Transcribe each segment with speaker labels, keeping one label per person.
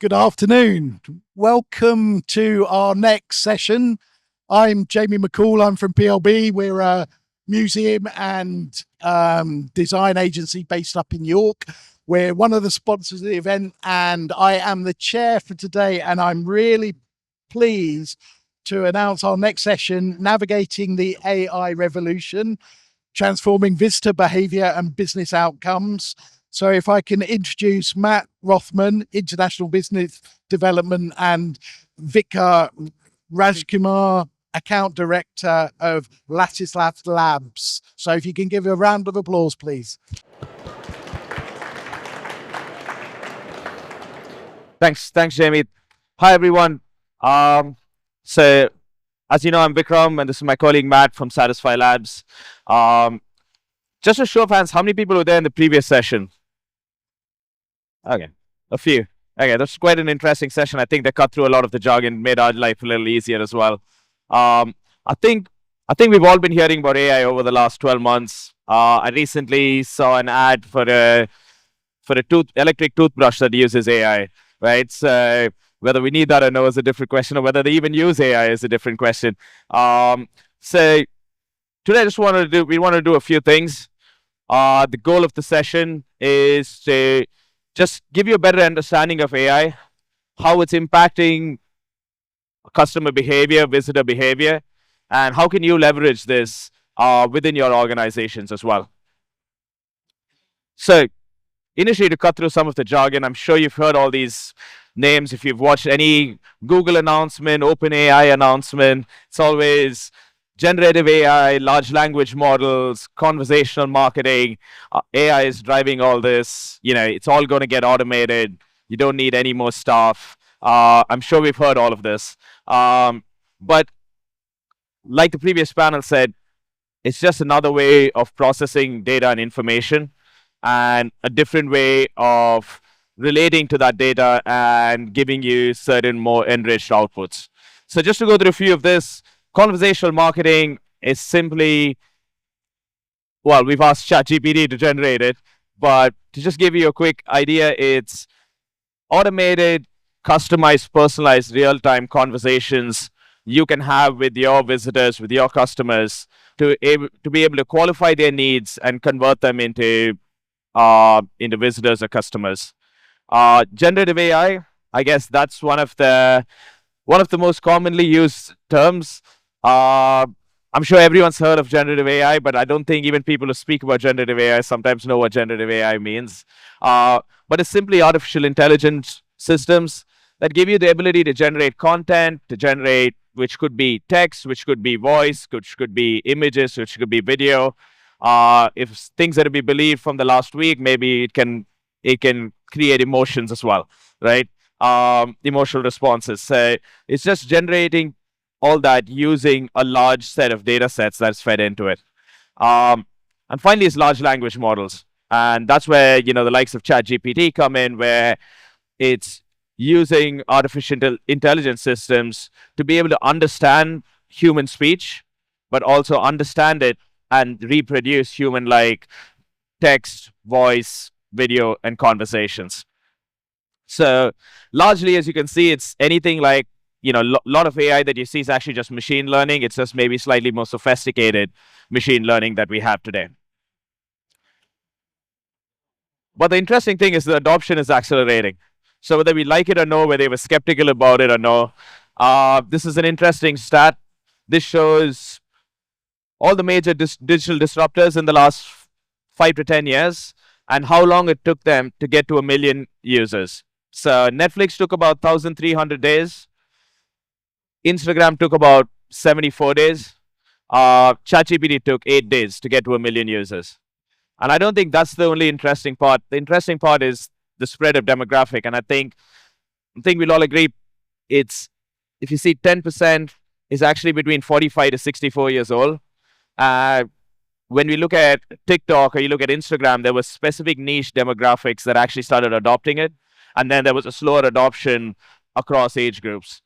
Speaker 1: Good afternoon. Welcome to our next session. I'm Jamie McCall. I'm from PLB. We're a museum and design agency based up in York. We're one of the sponsors of the event, and I am the chair for today. And I'm really pleased to announce our next session, Navigating the AI Revolution, Transforming Visitor Behavior and Business Outcomes. So if I can introduce Matt Rothman, International Business Development, and Vikram Rajkumar, Account Director of Satisfi Labs. So if you can give a round of applause, please.
Speaker 2: Thanks, Jamie. Hi, everyone. So, as you know, I'm Vikram, and this is my colleague Matt from Satisfi Labs. Just a show of hands, how many people were there in the previous session? Okay, a few. Okay, that's quite an interesting session. I think they cut through a lot of the jargon, made our life a little easier as well. I think we've all been hearing about AI over the last 12 months. I recently saw an ad for a electric toothbrush that uses AI, right? So whether we need that or no is a different question, or whether they even use AI is a different question. So today we want to do a few things. The goal of the session is to just give you a better understanding of AI, how it's impacting customer behavior, visitor behavior, and how can you leverage this within your organizations as well. So initially, to cut through some of the jargon, I'm sure you've heard all these names. If you've watched any Google announcement, OpenAI announcement, it's always generative AI, large language models, conversational marketing. AI is driving all this. It's all going to get automated. You don't need any more staff. I'm sure we've heard all of this. But like the previous panel said, it's just another way of processing data and information, and a different way of relating to that data and giving you certain more enriched outputs. So just to go through a few of this, conversational marketing is simply, well, we've asked ChatGPT to generate it, but to just give you a quick idea, it's automated, customized, personalized, real-time conversations you can have with your visitors, with your customers, to be able to qualify their needs and convert them into visitors or customers. Generative AI, I guess that's one of the most commonly used terms. I'm sure everyone's heard of generative AI, but I don't think even people who speak about generative AI sometimes know what generative AI means. But it's simply artificial intelligence systems that give you the ability to generate content, which could be text, which could be voice, which could be images, which could be video. If things are to be believed from the last week, maybe it can create emotions as well, right? Emotional responses. So it's just generating all that using a large set of data sets that's fed into it. And finally, it's large language models. And that's where, the likes of ChatGPT come in, where it's using artificial intelligence systems to be able to understand human speech, but also understand it and reproduce human-like text, voice, video, and conversations. So largely, as you can see, it's anything like, lot of AI that you see is actually just machine learning. It's just maybe slightly more sophisticated machine learning that we have today. But the interesting thing is the adoption is accelerating. So whether we like it or no, whether we're skeptical about it or no, this is an interesting stat. This shows all the major digital disruptors in the last 5 to 10 years and how long it took them to get to 1 million users. So Netflix took about 1,300 days. Instagram took about 74 days. ChatGPT took 8 days to get to 1 million users. And I don't think that's the only interesting part. The interesting part is the spread of demographic. And I think we'll all agree, it's, if you see 10% is actually between 45 to 64 years old. When we look at TikTok or you look at Instagram, there was specific niche demographics that actually started adopting it. And then there was a slower adoption across age groups.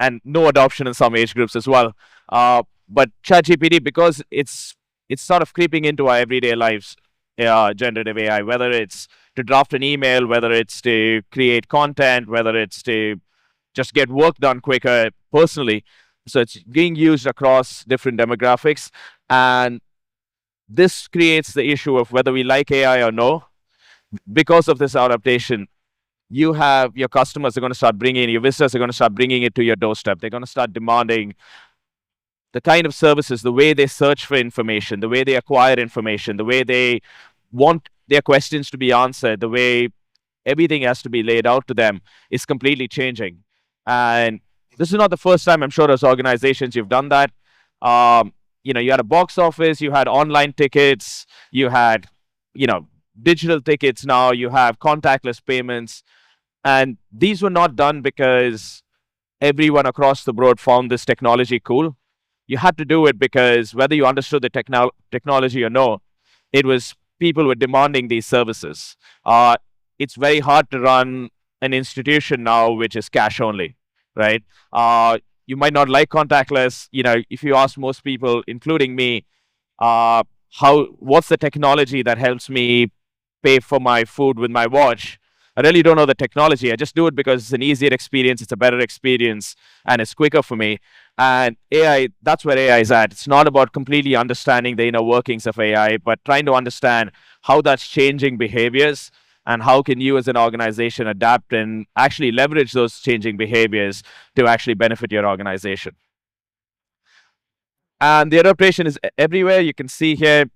Speaker 2: And no adoption in some age groups as well. But ChatGPT, because it's sort of creeping into our everyday lives, generative AI, whether it's to draft an email, whether it's to create content, whether it's to just get work done quicker personally. So it's being used across different demographics. And this creates the issue of whether we like AI or no. Because of this adaptation, you have your customers are going to start bringing, your visitors are going to start bringing it to your doorstep. They're going to start demanding the kind of services, the way they search for information, the way they acquire information, the way they want their questions to be answered, the way everything has to be laid out to them is completely changing. And this is not the first time, I'm sure, as organizations, you've done that. You had a box office, you had online tickets, you had, digital tickets now, you have contactless payments. And these were not done because everyone across the board found this technology cool. You had to do it because whether you understood the technology or no, it was people were demanding these services. It's very hard to run an institution now which is cash only, right? You might not like contactless. If you ask most people, including me, what's the technology that helps me pay for my food with my watch? I really don't know the technology. I just do it because it's an easier experience, it's a better experience, and it's quicker for me. And AI, that's where AI is at. It's not about completely understanding the inner workings of AI, but trying to understand how that's changing behaviors and how can you as an organization adapt and actually leverage those changing behaviors to actually benefit your organization. And the adaptation is everywhere. You can see here,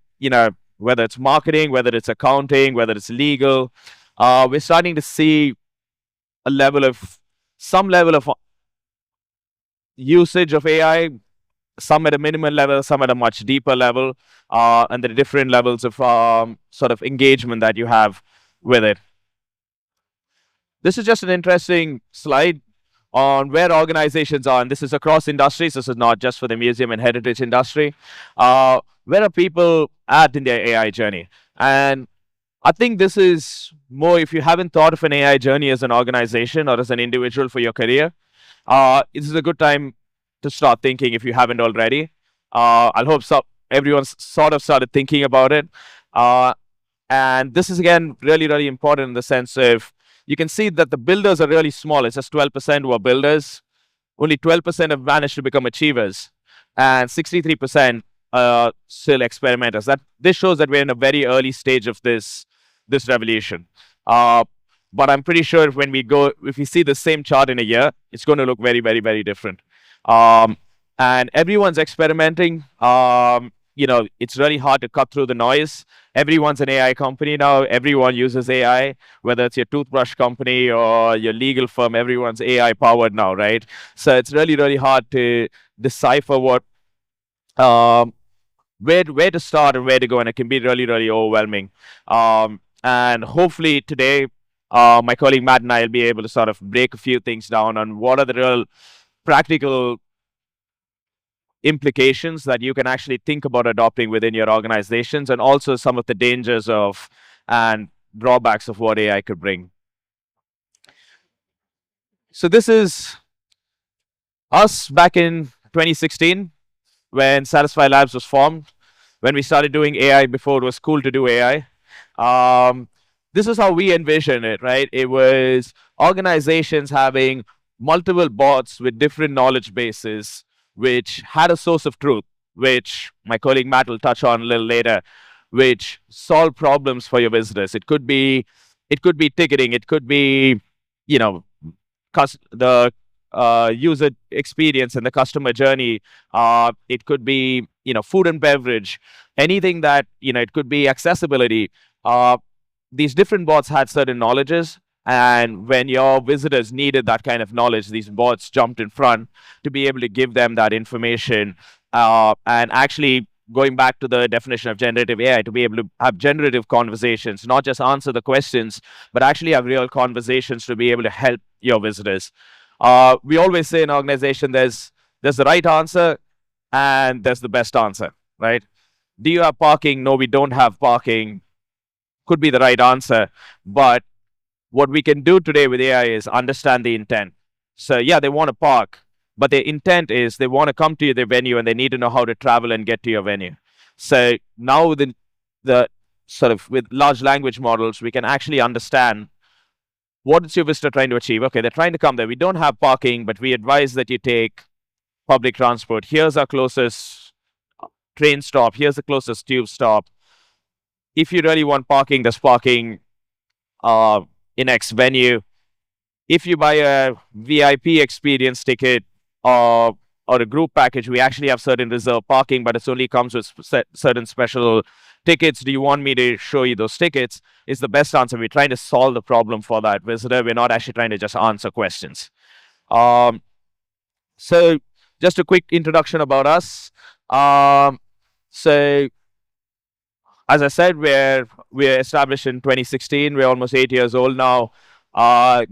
Speaker 2: whether it's marketing, whether it's accounting, whether it's legal, we're starting to see some level of usage of AI, some at a minimal level, some at a much deeper level, and the different levels of sort of engagement that you have with it. This is just an interesting slide on where organizations are, and this is across industries. This is not just for the museum and heritage industry. Where are people at in their AI journey? And I think this is more if you haven't thought of an AI journey as an organization or as an individual for your career, this is a good time to start thinking if you haven't already. I hope everyone's sort of started thinking about it. And this is, again, really, really important in the sense of you can see that the builders are really small. It's just 12% who are builders. Only 12% have managed to become achievers. And 63% still experimenters. This shows that we're in a very early stage of this revolution. But I'm pretty sure if we see the same chart in a year, it's going to look very, very, very different. And everyone's experimenting. It's really hard to cut through the noise. Everyone's an AI company now. Everyone uses AI, whether it's your toothbrush company or your legal firm, everyone's AI powered now, right? So it's really, really hard to decipher where to start and where to go, and it can be really, really overwhelming. And hopefully today, my colleague Matt and I will be able to sort of break a few things down on what are the real practical implications that you can actually think about adopting within your organizations, and also some of the dangers of and drawbacks of what AI could bring. So this is us back in 2016 when Satisfi Labs was formed, when we started doing AI before it was cool to do AI. This is how we envision it, right? It was organizations having multiple bots with different knowledge bases, which had a source of truth, which my colleague Matt will touch on a little later, which solve problems for your visitors. It could be ticketing, it could be, the user experience and the customer journey. It could be, food and beverage, anything that, it could be accessibility. These different bots had certain knowledges. And when your visitors needed that kind of knowledge, these bots jumped in front to be able to give them that information. And actually, going back to the definition of generative AI, to be able to have generative conversations, not just answer the questions, but actually have real conversations to be able to help your visitors. We always say in an organization, there's the right answer and there's the best answer, right? Do you have parking? No, we don't have parking. Could be the right answer, but what we can do today with AI is understand the intent. So yeah, they want to park, but their intent is they want to come to their venue and they need to know how to travel and get to your venue. So now the sort of with large language models, we can actually understand what is your visitor trying to achieve. Okay, they're trying to come there. We don't have parking, but we advise that you take public transport. Here's our closest train stop. Here's the closest tube stop. If you really want parking, there's parking uh, in X venue. If you buy a VIP experience ticket or a group package, we actually have certain reserved parking, but it only comes with certain special tickets. Do you want me to show you those tickets? Is the best answer. We're trying to solve the problem for that visitor. We're not actually trying to just answer questions. Um, so just a quick introduction about us. So as I said, we're established in 2016. We're almost 8 years old now.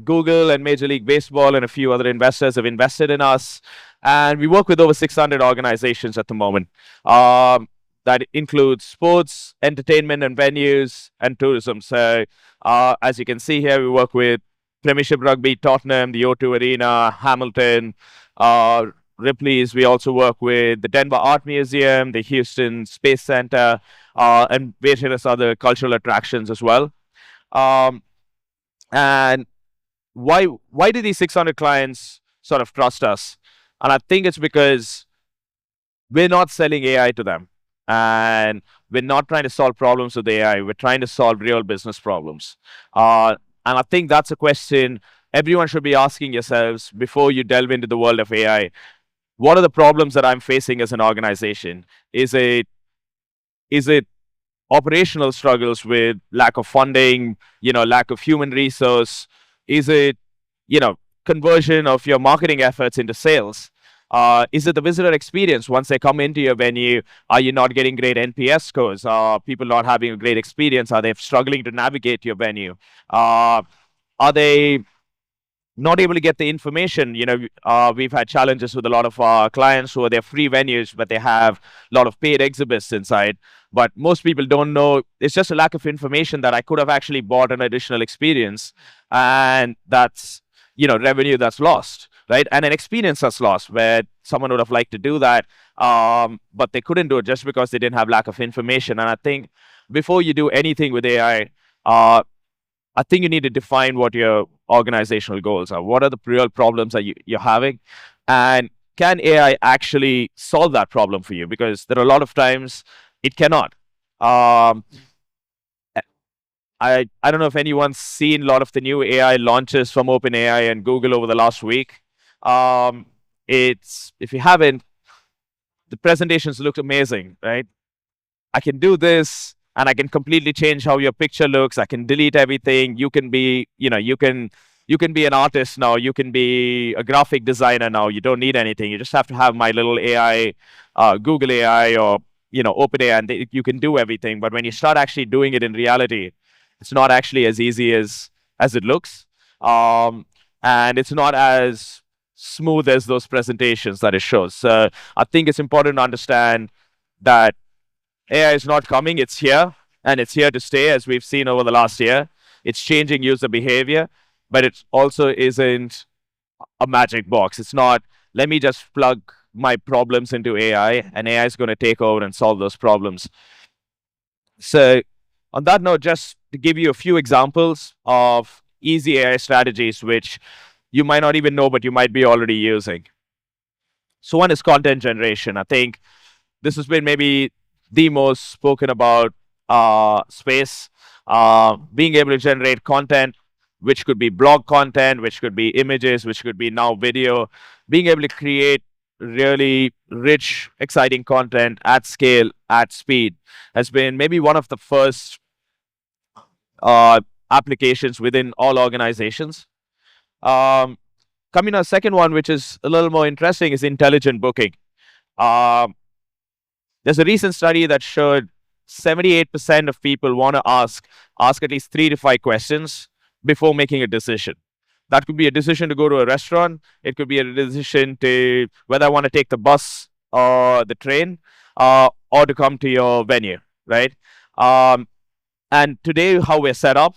Speaker 2: Google and Major League Baseball and a few other investors have invested in us, and we work with over 600 organizations at the moment. That includes sports, entertainment, and venues, and tourism. So, as you can see here, we work with Premiership Rugby, Tottenham, the O2 Arena, Hamilton, Ripley's. We also work with the Denver Art Museum, the Houston Space Center, and various other cultural attractions as well. And why do these 600 clients sort of trust us? And I think it's because we're not selling AI to them, and we're not trying to solve problems with AI. We're trying to solve real business problems. And I think that's a question everyone should be asking yourselves before you delve into the world of AI. What are the problems that I'm facing as an organization? Is it operational struggles with lack of funding, lack of human resource? Is it, conversion of your marketing efforts into sales? Is it the visitor experience once they come into your venue? Are you not getting great NPS scores? Are people not having a great experience? Are they struggling to navigate your venue? Are they not able to get the information? We've had challenges with a lot of our clients who are their free venues, but they have a lot of paid exhibits inside. But most people don't know. It's just a lack of information that I could have actually bought an additional experience, and that's revenue that's lost, right? And an experience that's lost where someone would have liked to do that, but they couldn't do it just because they didn't have lack of information. And I think before you do anything with AI, I think you need to define what your organizational goals are. What are the real problems that you're having? And can AI actually solve that problem for you? Because there are a lot of times it cannot. I don't know if anyone's seen a lot of the new AI launches from OpenAI and Google over the last week. If you haven't, the presentations look amazing, right? I can do this, and I can completely change how your picture looks. I can delete everything. You can be, you can be an artist now. You can be a graphic designer now. You don't need anything. You just have to have my little AI, Google AI or OpenAI, and you can do everything. But when you start actually doing it in reality, it's not actually as easy as it looks, and it's not as smooth as those presentations that it shows. So I think it's important to understand that AI is not coming, it's here, and it's here to stay, as we've seen over the last year. It's changing user behavior, but it also isn't a magic box. It's not, let me just plug my problems into AI, and AI is going to take over and solve those problems. So, on that note, just to give you a few examples of easy AI strategies which you might not even know, but you might be already using. So, one is content generation. I think this has been maybe the most spoken about space. Being able to generate content, which could be blog content, which could be images, which could be now video. Being able to create really rich, exciting content at scale, at speed, has been maybe one of the first applications within all organizations. Coming to a second one, which is a little more interesting, is intelligent booking. There's a recent study that showed 78% of people want to ask at least 3 to 5 questions before making a decision. That could be a decision to go to a restaurant. It could be a decision to whether I want to take the bus or the train, or to come to your venue, right? And today, how we're set up,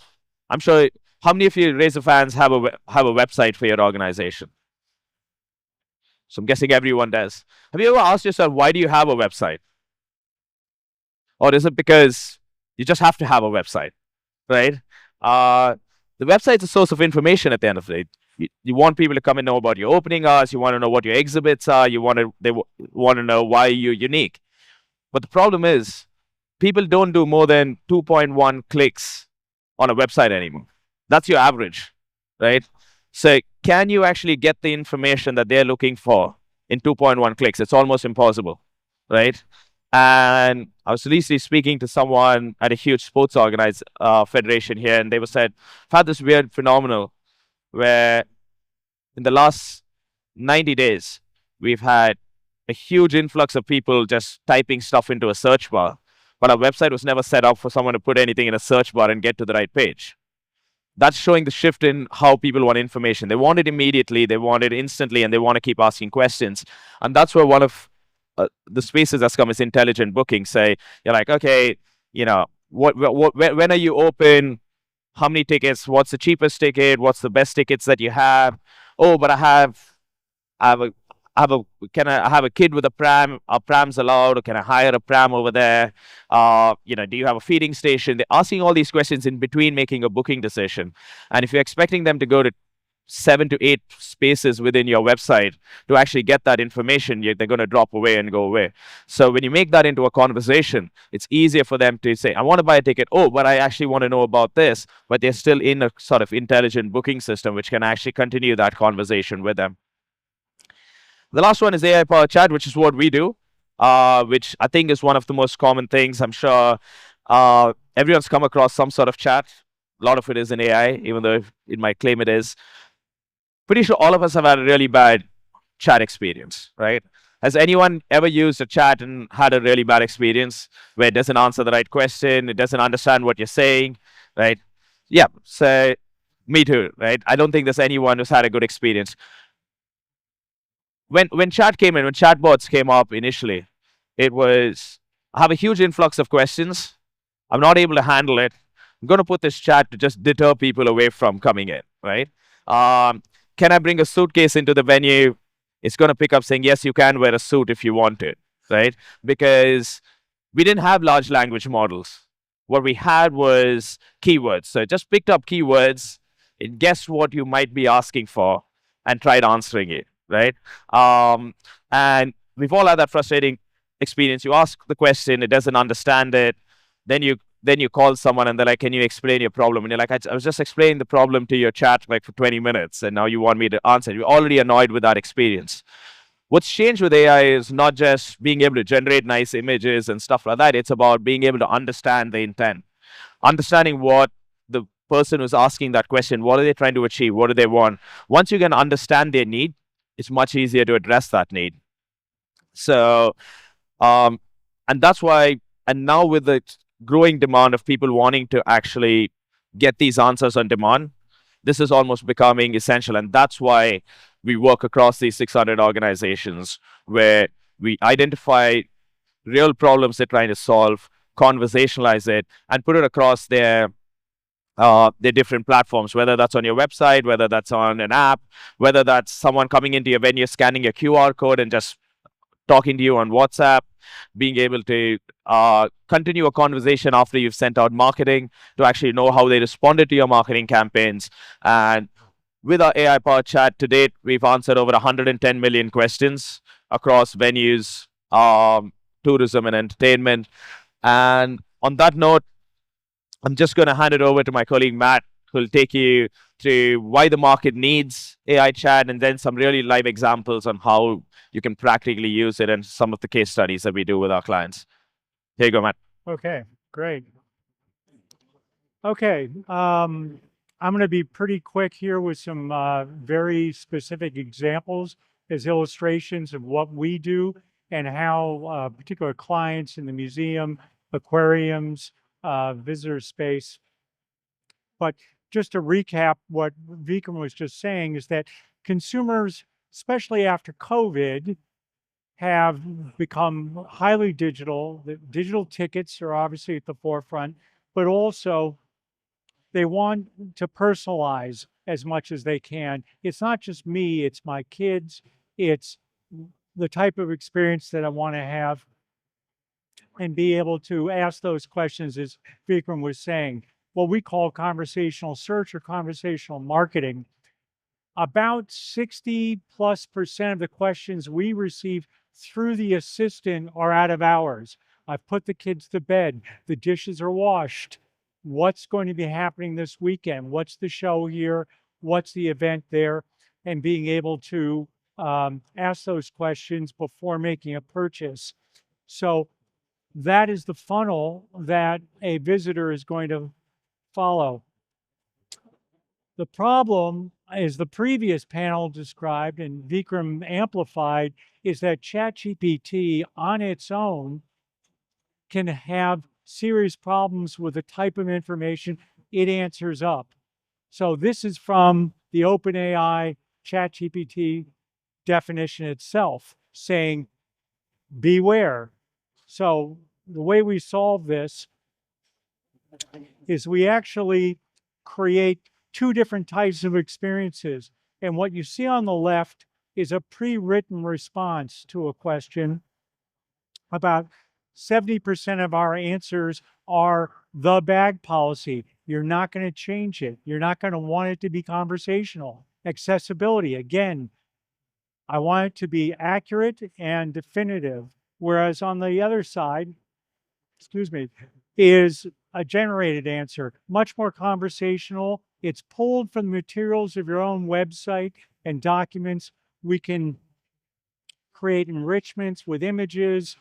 Speaker 2: I'm sure, how many of you, raise of hands, have a website for your organization? So I'm guessing everyone does. Have you ever asked yourself, why do you have a website? Or is it because You just have to have a website, right? The website's a source of information at the end of the day. You want people to come and know about your opening hours. You want to know what your exhibits are. They want to know why you're unique. But the problem is, people don't do more than 2.1 clicks on a website anymore. That's your average, right? So can you actually get the information that they're looking for in 2.1 clicks? It's almost impossible, right? And I was recently speaking to someone at a huge sports organized federation here, and they were said, I've had this weird phenomenon where in the last 90 days, we've had a huge influx of people just typing stuff into a search bar. But our website was never set up for someone to put anything in a search bar and get to the right page. That's showing the shift in how people want information. They want it immediately, they want it instantly, and they want to keep asking questions. And that's where one of the spaces that's come is intelligent booking. Say, you're like, okay, when are you open? How many tickets? What's the cheapest ticket? What's the best tickets that you have? Oh, but I have a I have a kid with a pram? Are prams allowed? Or can I hire a pram over there? Do you have a feeding station? They're asking all these questions in between making a booking decision. And if you're expecting them to go to 7 to 8 spaces within your website to actually get that information, they're going to drop away and go away. So when you make that into a conversation, it's easier for them to say, I want to buy a ticket. Oh, but I actually want to know about this. But they're still in a sort of intelligent booking system, which can actually continue that conversation with them. The last one is AI powered chat, which is what we do, which I think is one of the most common things. I'm sure everyone's come across some sort of chat. A lot of it is in AI, even though it might claim it is. Pretty sure all of us have had a really bad chat experience, right? Has anyone ever used a chat and had a really bad experience where it doesn't answer the right question, it doesn't understand what you're saying, right? Yeah, so me too, right? I don't think there's anyone who's had a good experience. When chat came in, when chatbots came up initially, it was, I have a huge influx of questions. I'm not able to handle it. I'm going to put this chat to just deter people away from coming in, right? Can I bring a suitcase into the venue? It's going to pick up saying, yes, you can wear a suit if you want it, right? Because we didn't have large language models. What we had was keywords. So it just picked up keywords, it guessed what you might be asking for, and tried answering it, right? And we've all had that frustrating experience. You ask the question, it doesn't understand it, then you call someone and they're like, can you explain your problem? And you're like, I was just explaining the problem to your chat like for 20 minutes and now you want me to answer it. You're already annoyed with that experience. What's changed with AI is not just being able to generate nice images and stuff like that. It's about being able to understand the intent, understanding what the person who's asking that question, what are they trying to achieve? What do they want? Once you can understand their need, it's much easier to address that need. So, and that's why, and now with the growing demand of people wanting to actually get these answers on demand, this is almost becoming essential. And that's why we work across these 600 organizations where we identify real problems they're trying to solve, conversationalize it, and put it across their different platforms, whether that's on your website, whether that's on an app, whether that's someone coming into your venue, scanning your QR code and just talking to you on WhatsApp, being able to continue a conversation after you've sent out marketing to actually know how they responded to your marketing campaigns. And with our AI-powered chat to date, we've answered over 110 million questions across venues, tourism and entertainment. And on that note, I'm just going to hand it over to my colleague Matt, who will take you through why the market needs AI chat and then some really live examples on how you can practically use it and some of the case studies that we do with our clients. Here you go, Matt.
Speaker 3: Okay, great. Okay, I'm going to be pretty quick here with some very specific examples as illustrations of what we do and how particular clients in the museum, aquariums, visitor space. But just to recap what Vikram was just saying is that consumers, especially after COVID, have become highly digital. The digital tickets are obviously at the forefront, but also they want to personalize as much as they can. It's not just me, it's my kids, it's the type of experience that I want to have. and be able to ask those questions, as Vikram was saying, what we call conversational search or conversational marketing. About 60+% of the questions we receive through the assistant are out of hours. I've put the kids to bed. The dishes are washed. What's going to be happening this weekend? What's the show here? What's the event there? And being able to ask those questions before making a purchase. So that is the funnel that a visitor is going to follow. The problem, as the previous panel described and Vikram amplified, is that ChatGPT on its own can have serious problems with the type of information it answers up. So this is from the OpenAI ChatGPT definition itself, saying, beware. So the way we solve this is we actually create two different types of experiences. And what you see on the left is a pre-written response to a question. About 70% of our answers are the bag policy. You're not going to change it. You're not going to want it to be conversational. Accessibility, again, I want it to be accurate and definitive. Whereas on the other side, is a generated answer, much more conversational. It's pulled from the materials of your own website and documents. We can create enrichments with images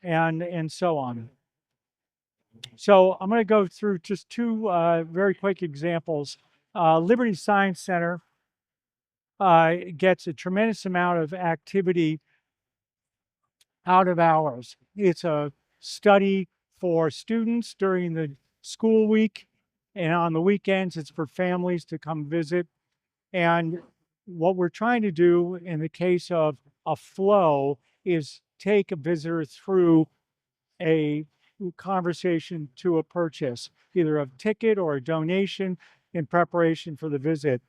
Speaker 3: and so on. So I'm going to go through just two very quick examples. Liberty Science Center gets a tremendous amount of activity out of hours. It's a study for students during the school week, and on the weekends, it's for families to come visit. And what we're trying to do in the case of a flow is take a visitor through a conversation to a purchase, either a ticket or a donation in preparation for the visit.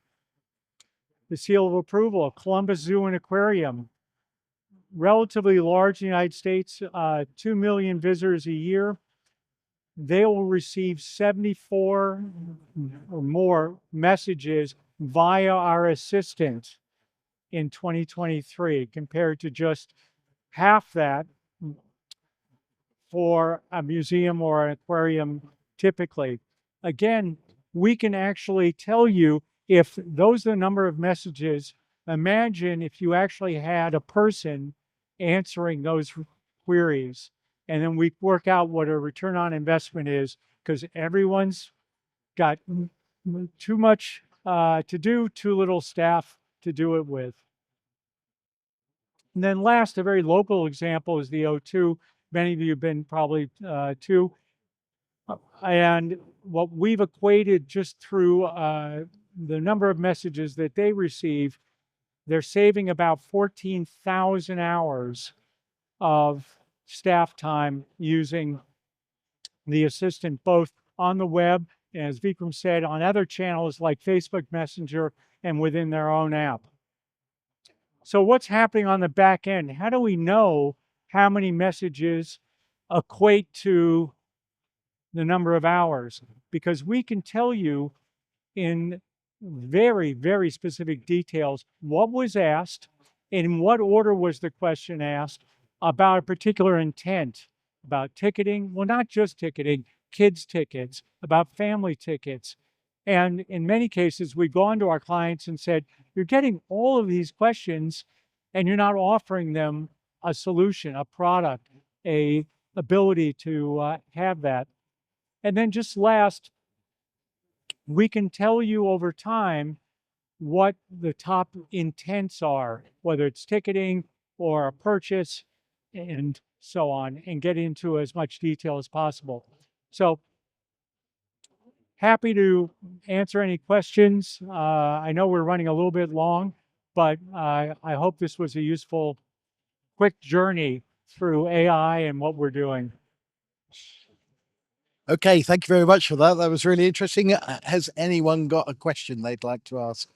Speaker 3: The seal of approval, Columbus Zoo and Aquarium, relatively large in the United States, 2 million visitors a year. They will receive 74 or more messages via our assistant in 2023, compared to just half that for a museum or an aquarium typically. Again, we can actually tell you if those are the number of messages. Imagine if you actually had a person answering those queries, and then we work out what a return on investment is, because everyone's got too much to do, too little staff to do it with. And then last, a very local example is the O2. Many of you have been probably to. And what we've equated just through the number of messages that they receive, they're saving about 14,000 hours of staff time using the assistant, both on the web, and as Vikram said, on other channels like Facebook Messenger and within their own app. So what's happening on the back end? How do we know how many messages equate to the number of hours? Because we can tell you in very, very specific details what was asked, in what order was the question asked, about a particular intent, about ticketing, well, not just ticketing, kids' tickets, about family tickets. And in many cases, we've gone to our clients and said, you're getting all of these questions and you're not offering them a solution, a product, a ability to have that. And then just last, we can tell you over time what the top intents are, whether it's ticketing or a purchase and so on, and get into as much detail as possible. So happy to answer any questions. I know we're running a little bit long, but I hope this was a useful, quick journey through AI and what we're doing.
Speaker 1: Okay, thank you very much for that. That was really interesting. Has anyone got a question they'd like to ask?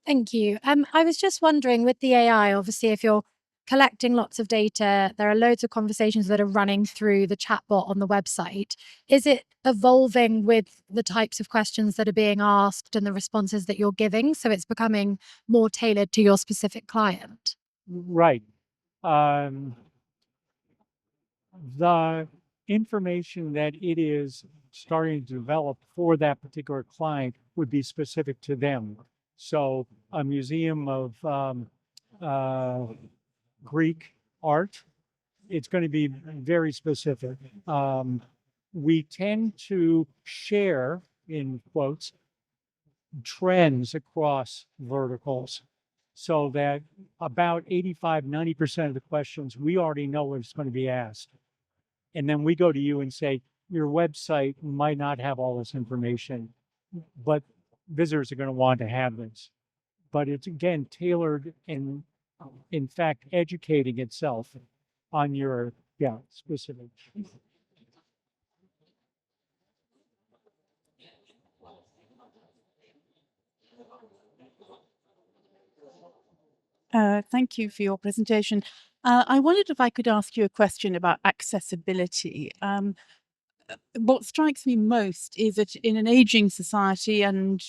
Speaker 4: Thank you. I was just wondering, with the AI, obviously, if you're collecting lots of data, there are loads of conversations that are running through the chatbot on the website. Is it evolving with the types of questions that are being asked and the responses that you're giving? So it's becoming more tailored to your specific client?
Speaker 3: Right. The information that it is starting to develop for that particular client would be specific to them. So a museum of Greek art, it's going to be very specific. We tend to share, in quotes, trends across verticals, so that about 85–90% of the questions we already know what's going to be asked. And then we go to you and say, your website might not have all this information, but visitors are going to want to have this. But it's, again, tailored and, in fact, educating itself on your specific.
Speaker 5: Thank you for your presentation. I wondered if I could ask you a question about accessibility. What strikes me most is that in an aging society, and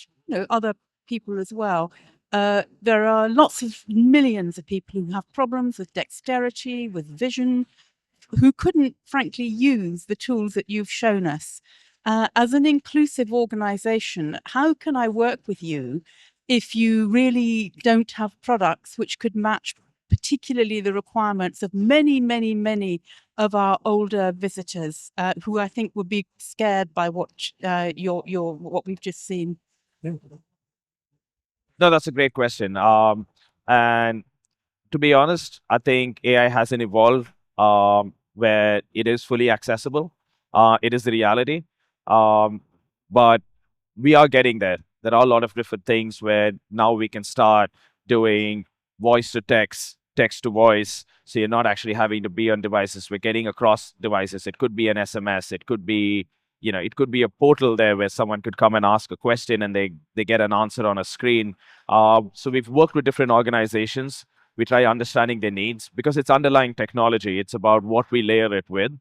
Speaker 5: other people as well, there are lots of millions of people who have problems with dexterity, with vision, who couldn't frankly use the tools that you've shown us. As an inclusive organization, how can I work with you if you really don't have products which could match particularly the requirements of many, many, many of our older visitors, who I think would be scared by what what we've just seen?
Speaker 2: No, that's a great question. And to be honest, I think AI hasn't evolved where it is fully accessible. It is the reality. But we are getting there. There are a lot of different things where now we can start doing voice to text, text to voice. So you're not actually having to be on devices. We're getting across devices. It could be an SMS. It could be, it could be a portal there where someone could come and ask a question and they get an answer on a screen. So we've worked with different organizations. We try understanding their needs because it's underlying technology. It's about what we layer it with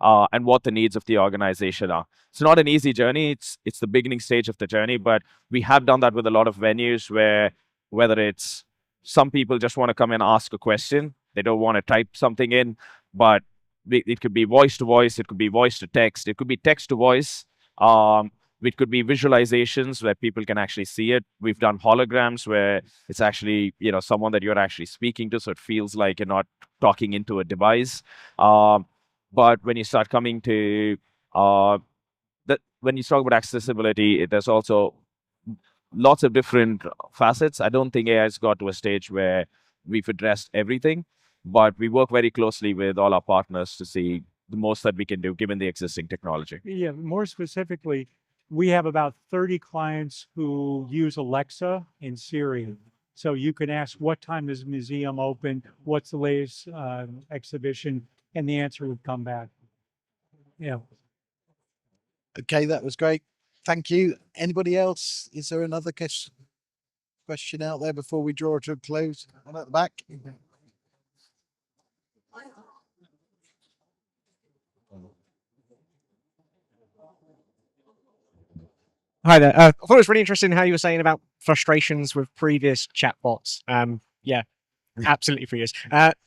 Speaker 2: and what the needs of the organization are. It's not an easy journey. It's the beginning stage of the journey, but we have done that with a lot of venues where whether it's some people just want to come and ask a question, they don't want to type something in, but it could be voice to voice, it could be voice to text, it could be text to voice. It could be visualizations where people can actually see it. We've done holograms where it's actually, someone that you're actually speaking to, so it feels like you're not talking into a device. But when you start coming to when you talk about accessibility, there's also lots of different facets. I don't think AI has got to a stage where we've addressed everything, but we work very closely with all our partners to see the most that we can do given the existing technology.
Speaker 3: Yeah, more specifically, we have about 30 clients who use Alexa and Siri. So you can ask, what time is the museum open? What's the latest exhibition? And the answer would come back. Yeah.
Speaker 1: Okay, that was great. Thank you. Anybody else? Is there another question out there before we draw to a close? One at the back.
Speaker 6: Hi there. I thought it was really interesting how you were saying about frustrations with previous chatbots. Yeah, absolutely furious.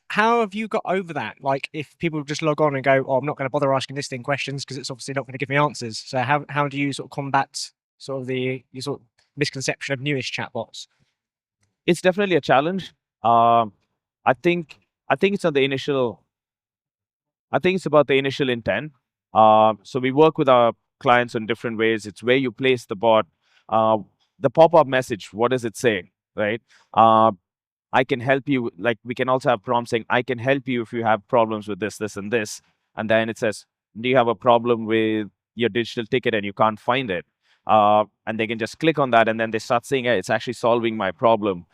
Speaker 6: How have you got over that? Like, if people just log on and go, "Oh, I'm not going to bother asking this thing questions because it's obviously not going to give me answers." So how do you sort of combat sort of your sort of misconception of newish chatbots?
Speaker 2: It's definitely a challenge. I think it's on the initial. I think it's about the initial intent. So we work with our clients in different ways. It's where you place the bot, the pop-up message. What does it say, right? I can help you. Like, we can also have prompts saying, I can help you if you have problems with this, this, and this. And then it says, do you have a problem with your digital ticket and you can't find it? And they can just click on that and then they start saying, hey, it's actually solving my problem.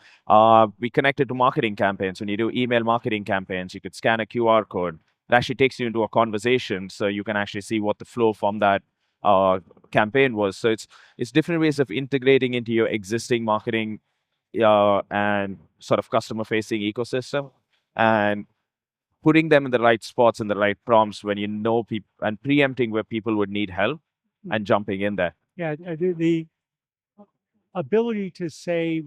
Speaker 2: We connect it to marketing campaigns. When you do email marketing campaigns, you could scan a QR code. It actually takes you into a conversation, so you can actually see what the flow from that campaign was. So it's different ways of integrating into your existing marketing and sort of customer facing ecosystem, and putting them in the right spots and the right prompts when you know people, and preempting where people would need help and jumping in there.
Speaker 3: Yeah, the ability to say,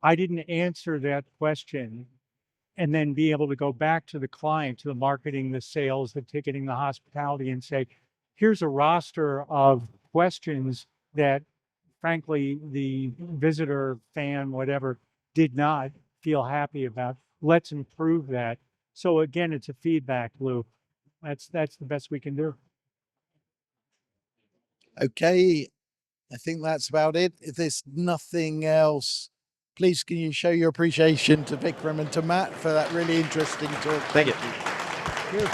Speaker 3: I didn't answer that question, and then be able to go back to the client, to the marketing, the sales, the ticketing, the hospitality, and say, here's a roster of questions that frankly the visitor, fan, whatever, did not feel happy about. Let's improve that. So again, it's a feedback loop. That's the best we can do.
Speaker 1: Okay, I think that's about it. If there's nothing else, please can you show your appreciation to Vikram and to Matt for that really interesting talk.
Speaker 2: Thank you.
Speaker 3: Cheers.